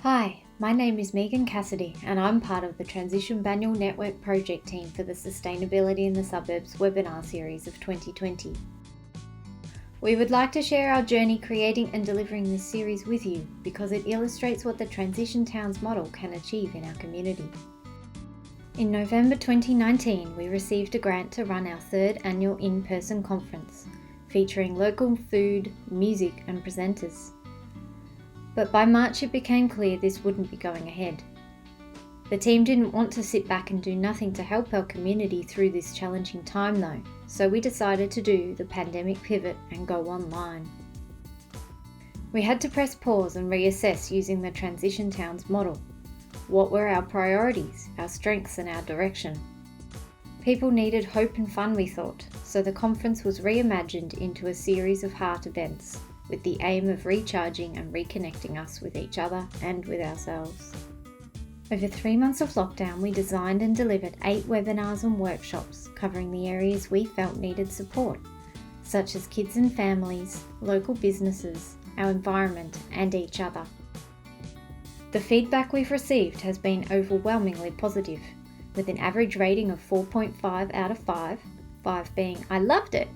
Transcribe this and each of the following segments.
Hi, my name is Cassidy and I'm part of the Transition Banyule Network project team for the Sustainability in the Suburbs webinar series of 2020. We would like to share our journey creating and delivering this series with you because it illustrates what the Transition Towns model can achieve in our community. In November 2019, we received a grant to run our third annual in-person conference, featuring local food, music and presenters. But by March it became clear this wouldn't be going ahead. The team didn't want to sit back and do nothing to help our community through this challenging time though, so we decided to do the pandemic pivot and go online. We had to press pause and reassess using the Transition Towns model. What were our priorities, our strengths and our direction? People needed hope and fun, we thought, so the conference was reimagined into a series of heart events, with the aim of recharging and reconnecting us with each other and with ourselves. Over 3 months of lockdown, we designed and delivered 8 webinars and workshops covering the areas we felt needed support, such as kids and families, local businesses, our environment and each other. The feedback we've received has been overwhelmingly positive, with an average rating of 4.5 out of 5, 5 being "I loved it."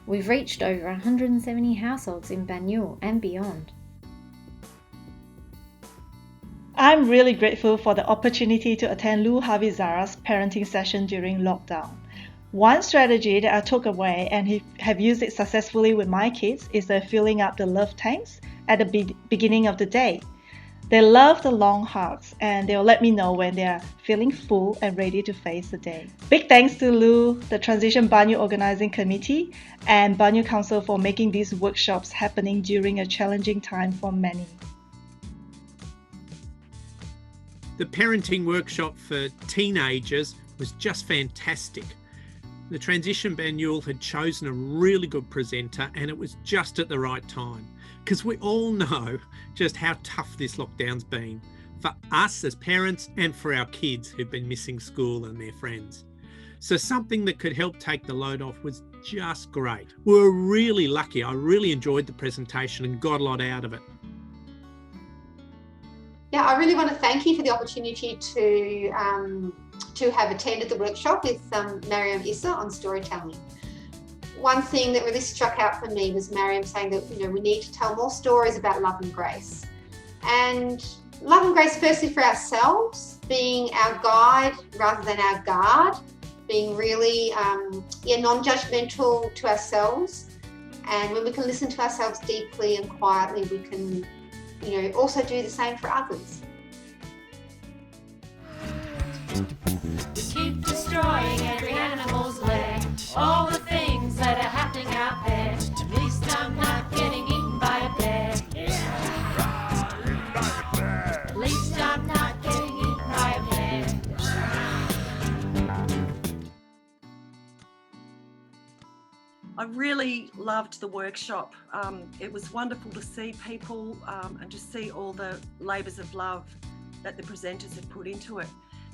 We've reached over 170 households in Banyule and beyond. I'm really grateful for the opportunity to attend Lou Harvey Zara's parenting session during lockdown. One strategy that I took away and have used it successfully with my kids is the filling up the love tanks at the beginning of the day. They love the long hugs and they'll let me know when they're feeling full and ready to face the day. Big thanks to Lou, the Transition Banyule Organizing Committee and Banyule Council for making these workshops happening during a challenging time for many. The parenting workshop for teenagers was just fantastic. The Transition Banyule had chosen a really good presenter and it was just at the right time, because we all know just how tough this lockdown's been for us as parents and for our kids who've been missing school and their friends. So something that could help take the load off was just great. We were really lucky. I really enjoyed the presentation and got a lot out of it. Yeah, I really want to thank you for the opportunity to have attended the workshop with Mariam Issa on storytelling. One thing that really struck out for me was Mariam saying that we need to tell more stories about love and grace. And love and grace firstly for ourselves, being our guide rather than our guard, being really non-judgmental to ourselves. And when we can listen to ourselves deeply and quietly, we can also do the same for others. We keep destroying every animal's lair, all the things that are happening out there. At least I'm not getting eaten by a bear. At least I'm not getting eaten by a bear. I really loved the workshop. It was wonderful to see people and to see all the labours of love that the presenters had put into it.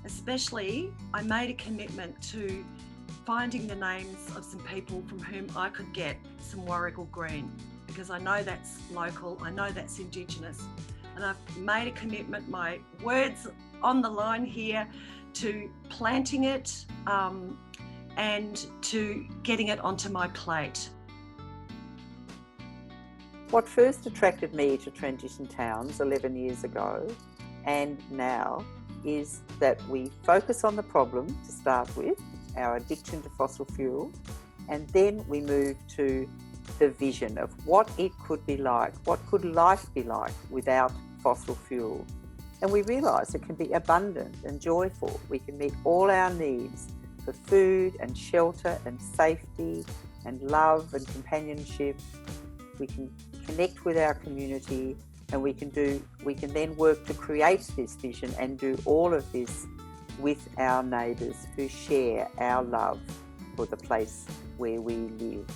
Especially, I made a commitment to finding the names of some people from whom I could get some warrigal green, because I know that's local, I know that's Indigenous, and I've made a commitment, my words on the line here, to planting it and to getting it onto my plate. What first attracted me to Transition Towns 11 years ago and now is that we focus on the problem to start with, our addiction to fossil fuel, and then we move to the vision of what it could be like, what could life be like without fossil fuel. And we realise it can be abundant and joyful. We can meet all our needs for food and shelter and safety and love and companionship. We can connect with our community, and we can then work to create this vision and do all of this with our neighbours who share our love for the place where we live.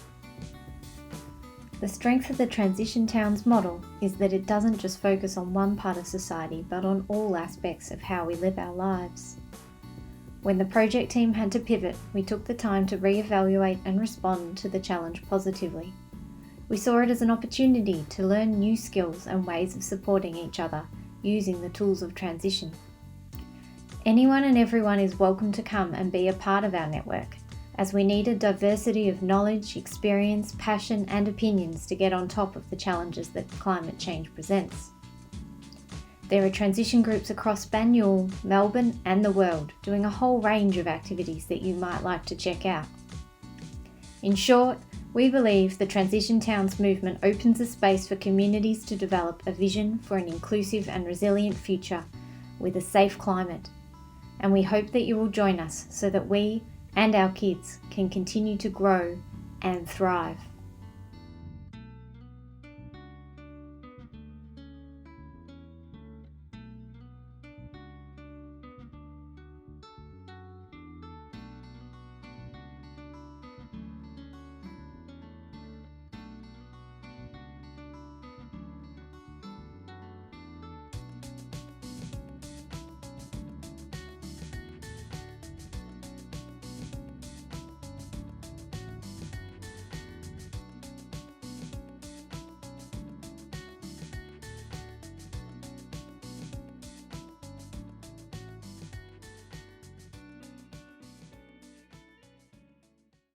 The strength of the Transition Towns model is that it doesn't just focus on one part of society, but on all aspects of how we live our lives. When the project team had to pivot, we took the time to re-evaluate and respond to the challenge positively. We saw it as an opportunity to learn new skills and ways of supporting each other using the tools of transition. Anyone and everyone is welcome to come and be a part of our network, as we need a diversity of knowledge, experience, passion and opinions to get on top of the challenges that climate change presents. There are transition groups across Banyule, Melbourne and the world doing a whole range of activities that you might like to check out. In short, we believe the Transition Towns movement opens a space for communities to develop a vision for an inclusive and resilient future with a safe climate, and we hope that you will join us so that we and our kids can continue to grow and thrive.